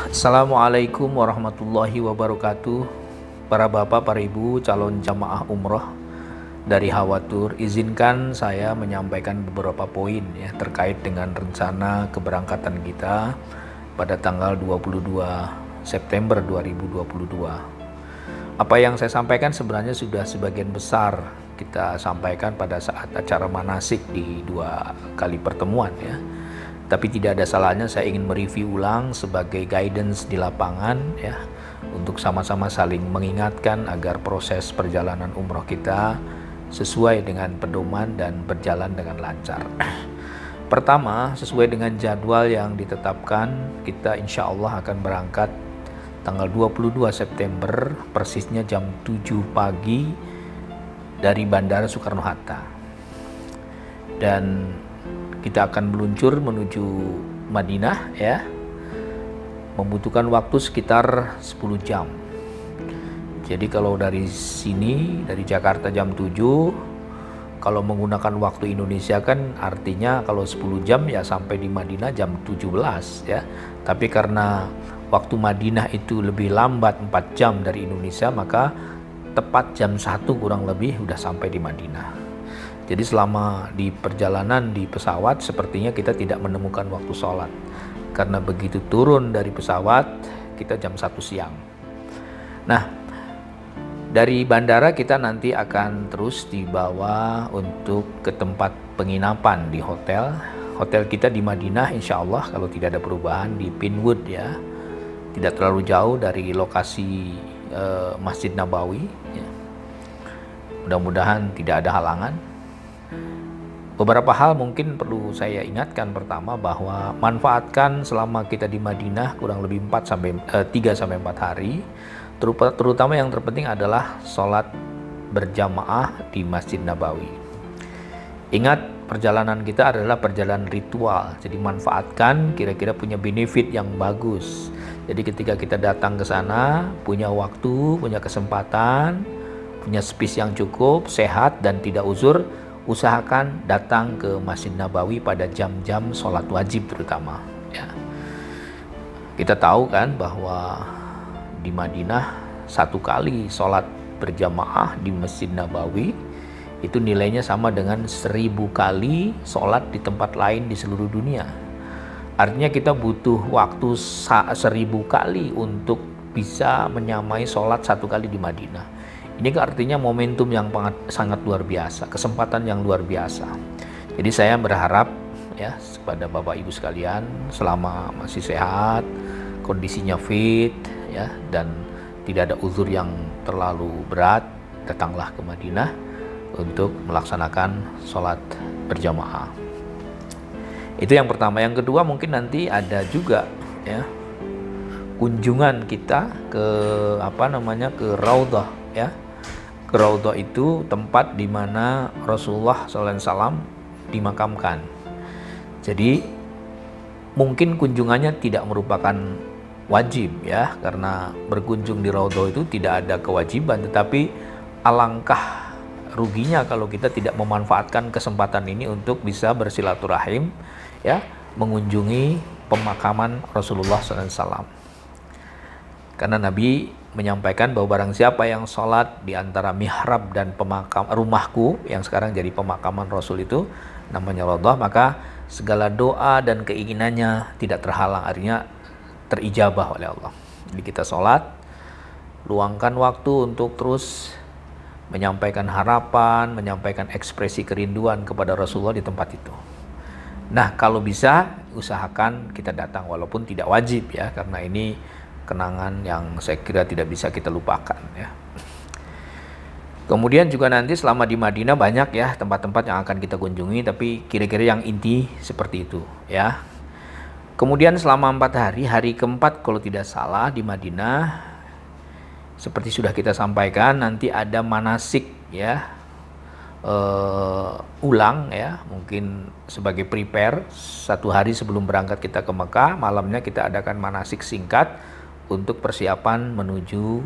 Assalamualaikum warahmatullahi wabarakatuh. Para bapak, para ibu, calon jamaah umroh dari Hawatur, izinkan saya menyampaikan beberapa poin ya terkait dengan rencana keberangkatan kita pada tanggal 22 September 2022. Apa yang saya sampaikan sebenarnya sudah sebagian besar kita sampaikan pada saat acara manasik di 2 kali pertemuan ya. Tapi tidak ada salahnya saya ingin mereview ulang sebagai guidance di lapangan ya, untuk sama-sama saling mengingatkan agar proses perjalanan umroh kita sesuai dengan pedoman dan berjalan dengan lancar. Pertama, sesuai dengan jadwal yang ditetapkan, kita insya Allah akan berangkat tanggal 22 September persisnya jam 7 pagi dari Bandara Soekarno-Hatta. Dan kita akan meluncur menuju Madinah ya, membutuhkan waktu sekitar 10 jam. Jadi kalau dari sini, dari Jakarta jam 7, kalau menggunakan waktu Indonesia kan artinya kalau 10 jam ya sampai di Madinah jam 17 ya. Tapi karena waktu Madinah itu lebih lambat 4 jam dari Indonesia, maka tepat jam 1 kurang lebih udah sampai di Madinah. Jadi selama di perjalanan di pesawat sepertinya kita tidak menemukan waktu sholat. Karena begitu turun dari pesawat kita jam 1 siang. Nah, dari bandara kita nanti akan terus dibawa untuk ke tempat penginapan di hotel. Hotel kita di Madinah insya Allah kalau tidak ada perubahan di Pinewood ya. Tidak terlalu jauh dari lokasi Masjid Nabawi ya. Mudah-mudahan tidak ada halangan. Beberapa hal mungkin perlu saya ingatkan. Pertama, bahwa manfaatkan selama kita di Madinah kurang lebih 3 sampai 4 hari. Terutama yang terpenting adalah sholat berjamaah di Masjid Nabawi. Ingat, perjalanan kita adalah perjalanan ritual. Jadi manfaatkan, kira-kira punya benefit yang bagus. Jadi ketika kita datang ke sana, punya waktu, punya kesempatan, punya space yang cukup, sehat dan tidak uzur, usahakan datang ke Masjid Nabawi pada jam-jam sholat wajib terutama ya. Kita tahu kan bahwa di Madinah 1 kali sholat berjamaah di Masjid Nabawi itu nilainya sama dengan 1000 kali sholat di tempat lain di seluruh dunia. Artinya kita butuh waktu 1000 kali untuk bisa menyamai sholat 1 kali di Madinah. Ini artinya momentum yang sangat luar biasa, kesempatan yang luar biasa. Jadi saya berharap ya kepada Bapak Ibu sekalian, selama masih sehat, kondisinya fit ya, dan tidak ada uzur yang terlalu berat, datanglah ke Madinah untuk melaksanakan sholat berjamaah. Itu yang pertama. Yang kedua, mungkin nanti ada juga ya kunjungan kita ke ke Raudhah ya. Ke Raudhah itu tempat di mana Rasulullah SAW dimakamkan. Jadi mungkin kunjungannya tidak merupakan wajib ya, karena berkunjung di Raudhah itu tidak ada kewajiban, tetapi alangkah ruginya kalau kita tidak memanfaatkan kesempatan ini untuk bisa bersilaturahim ya, mengunjungi pemakaman Rasulullah SAW. Karena Nabi menyampaikan bahwa barang siapa yang sholat di antara mihrab dan rumahku yang sekarang jadi pemakaman Rasul itu namanya Raudhah, maka segala doa dan keinginannya tidak terhalang, artinya terijabah oleh Allah. Jadi kita sholat, luangkan waktu untuk terus menyampaikan harapan, menyampaikan ekspresi kerinduan kepada Rasulullah di tempat itu. Nah, kalau bisa usahakan kita datang walaupun tidak wajib ya, karena ini kenangan yang saya kira tidak bisa kita lupakan ya. Kemudian juga nanti selama di Madinah banyak ya tempat-tempat yang akan kita kunjungi, tapi kira-kira yang inti seperti itu ya. Kemudian selama 4 hari, hari keempat kalau tidak salah di Madinah, seperti sudah kita sampaikan, nanti ada manasik ya, ulang ya, mungkin sebagai prepare 1 hari sebelum berangkat kita ke Mekah. Malamnya kita adakan manasik singkat untuk persiapan menuju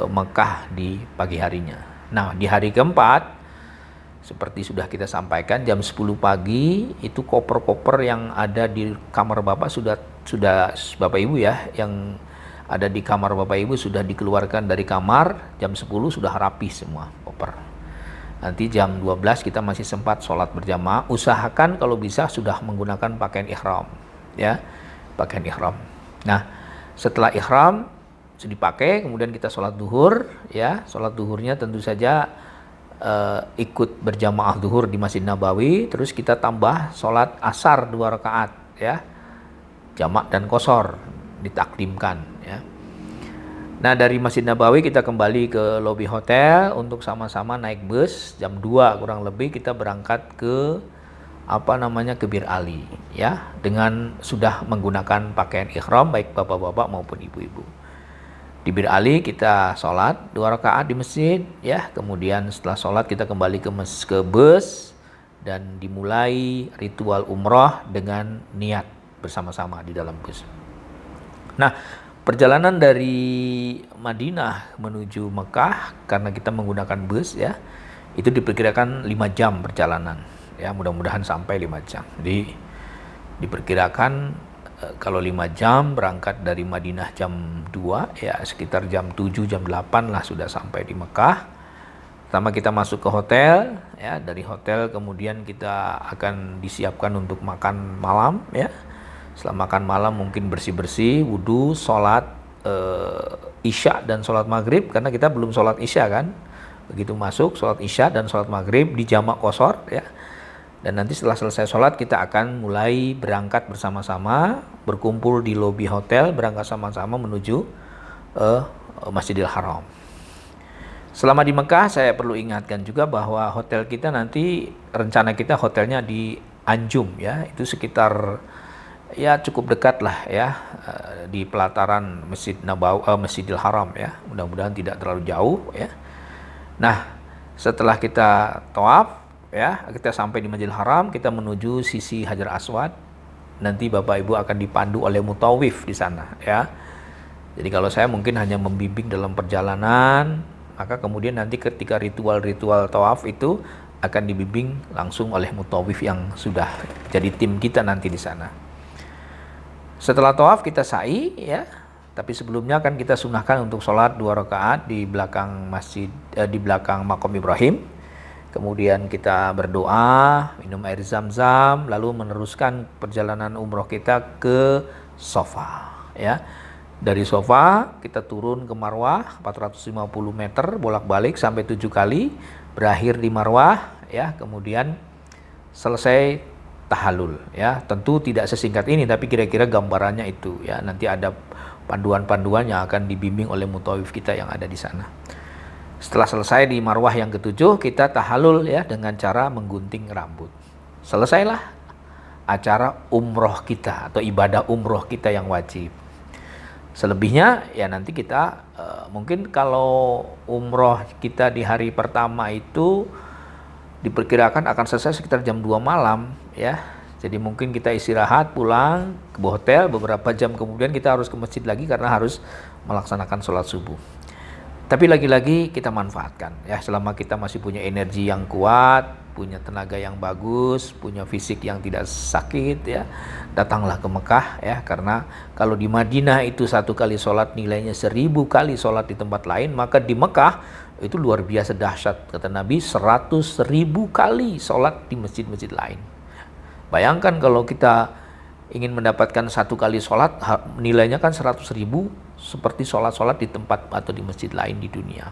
Mekah di pagi harinya. Nah, di hari keempat Seperti sudah kita sampaikan, jam 10 pagi itu koper-koper yang ada di kamar Bapak sudah sudah Bapak Ibu ya, yang ada di kamar Bapak Ibu sudah dikeluarkan dari kamar, jam 10 sudah rapi semua koper. Nanti jam 12 kita masih sempat sholat berjamaah. Usahakan kalau bisa sudah menggunakan pakaian ihram ya, pakaian ihram. Nah, setelah ihram sudah dipakai, kemudian kita sholat duhur ya. Sholat duhurnya tentu saja ikut berjamaah duhur di Masjid Nabawi, terus kita tambah sholat asar 2 rakaat ya, jamak dan qashar ditakdimkan ya. Nah, dari Masjid Nabawi kita kembali ke lobi hotel untuk sama-sama naik bus. Jam 2 kurang lebih kita berangkat ke ke Bir Ali ya, dengan sudah menggunakan pakaian ihram baik bapak-bapak maupun ibu-ibu. Di Bir Ali kita sholat 2 rakaat di masjid ya. Kemudian setelah sholat kita kembali ke bus dan dimulai ritual umroh dengan niat bersama-sama di dalam bus. Nah, perjalanan dari Madinah menuju Mekah karena kita menggunakan bus ya, itu diperkirakan 5 jam perjalanan ya, mudah-mudahan sampai 5 jam. Jadi diperkirakan kalau 5 jam berangkat dari Madinah jam 2 ya, sekitar jam 7 jam 8 lah sudah sampai di Mekah. Pertama kita masuk ke hotel ya, dari hotel kemudian kita akan disiapkan untuk makan malam ya. Setelah makan malam mungkin bersih-bersih, wudhu, sholat isya dan sholat maghrib, karena kita belum sholat isya kan. Begitu masuk sholat isya dan sholat maghrib di jamak qashar ya. Dan nanti setelah selesai sholat kita akan mulai berangkat bersama-sama, berkumpul di lobi hotel, berangkat sama-sama menuju Masjidil Haram. Selama di Mekah saya perlu ingatkan juga bahwa hotel kita nanti, rencana kita hotelnya di Anjum ya, itu sekitar ya cukup dekat lah ya, di pelataran Masjidil Haram ya, mudah-mudahan tidak terlalu jauh ya. Nah, setelah kita tawaf ya, kita sampai di Masjidil Haram, kita menuju sisi Hajar Aswad. Nanti Bapak Ibu akan dipandu oleh mutawif di sana ya. Jadi kalau saya mungkin hanya membimbing dalam perjalanan, maka kemudian nanti ketika ritual-ritual tawaf itu akan dibimbing langsung oleh mutawif yang sudah jadi tim kita nanti di sana. Setelah tawaf kita sa'i ya, tapi sebelumnya kan kita sunahkan untuk sholat 2 rakaat di belakang masjid, di belakang Maqam Ibrahim. Kemudian kita berdoa, minum air zam-zam, lalu meneruskan perjalanan umroh kita ke Safa ya. Dari Safa kita turun ke Marwah 450 meter bolak-balik sampai 7 kali, berakhir di Marwah ya, kemudian selesai tahallul ya. Tentu tidak sesingkat ini, tapi kira-kira gambarannya itu ya. Nanti ada panduan-panduan yang akan dibimbing oleh mutawif kita yang ada di sana. Setelah selesai di Marwah yang ke-7, kita tahallul ya dengan cara menggunting rambut. Selesailah acara umroh kita atau ibadah umroh kita yang wajib. Selebihnya ya nanti kita mungkin kalau umroh kita di hari pertama itu diperkirakan akan selesai sekitar jam 2 malam ya. Jadi mungkin kita istirahat, pulang ke hotel, beberapa jam kemudian kita harus ke masjid lagi karena harus melaksanakan sholat subuh. Tapi lagi-lagi kita manfaatkan ya, selama kita masih punya energi yang kuat, punya tenaga yang bagus, punya fisik yang tidak sakit ya, datanglah ke Mekah ya. Karena kalau di Madinah itu 1 kali sholat nilainya 1000 kali sholat di tempat lain, maka di Mekah itu luar biasa dahsyat, kata Nabi, 100.000 kali sholat di masjid-masjid lain. Bayangkan kalau kita ingin mendapatkan 1 kali sholat, nilainya kan 100.000, seperti sholat-sholat di tempat atau di masjid lain di dunia.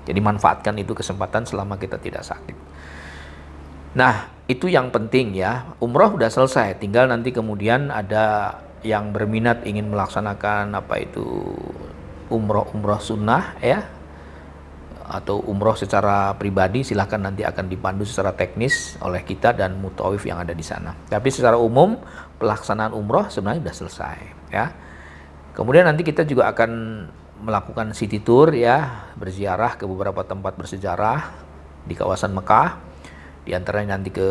Jadi manfaatkan itu kesempatan selama kita tidak sakit. Nah, itu yang penting ya. Umroh udah selesai, tinggal nanti kemudian ada yang berminat ingin melaksanakan umroh sunnah ya, atau umroh secara pribadi, silahkan nanti akan dipandu secara teknis oleh kita dan mutawif yang ada di sana. Tapi secara umum pelaksanaan umroh sebenarnya sudah selesai ya. Kemudian nanti kita juga akan melakukan city tour ya, berziarah ke beberapa tempat bersejarah di kawasan Mekah. Di antaranya nanti ke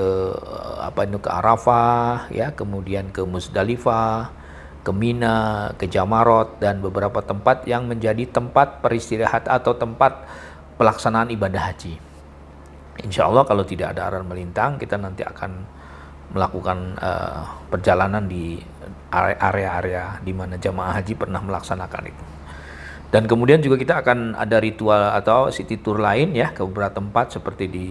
ke Arafah ya, kemudian ke Muzdalifah, ke Mina, ke Jamarot, dan beberapa tempat yang menjadi tempat peristirahatan atau tempat pelaksanaan ibadah haji. Insya Allah kalau tidak ada aral melintang, kita nanti akan melakukan perjalanan di area-area di mana jamaah haji pernah melaksanakan itu. Dan kemudian juga kita akan ada ritual atau city tour lain ya ke beberapa tempat seperti di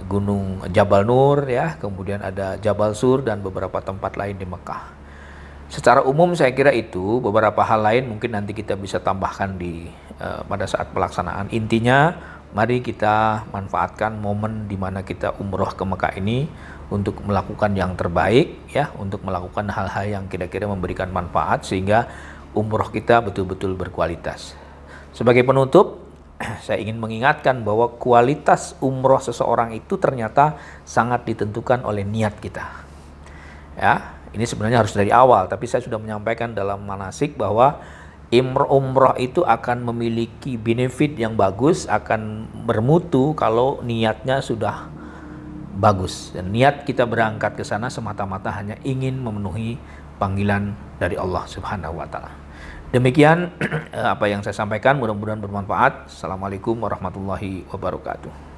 Gunung Jabal Nur ya, kemudian ada Jabal Sur dan beberapa tempat lain di Mekah. Secara umum saya kira itu, beberapa hal lain mungkin nanti kita bisa tambahkan pada saat pelaksanaan. Intinya mari kita manfaatkan momen di mana kita umroh ke Mekah ini untuk melakukan yang terbaik ya, untuk melakukan hal-hal yang kira-kira memberikan manfaat sehingga umroh kita betul-betul berkualitas. Sebagai penutup, saya ingin mengingatkan bahwa kualitas umroh seseorang itu ternyata sangat ditentukan oleh niat kita. Ya, ini sebenarnya harus dari awal, tapi saya sudah menyampaikan dalam manasik bahwa umroh itu akan memiliki benefit yang bagus, akan bermutu kalau niatnya sudah bagus. Dan niat kita berangkat ke sana semata-mata hanya ingin memenuhi panggilan dari Allah Subhanahu wa taala. Demikian apa yang saya sampaikan, mudah-mudahan bermanfaat. Assalamualaikum warahmatullahi wabarakatuh.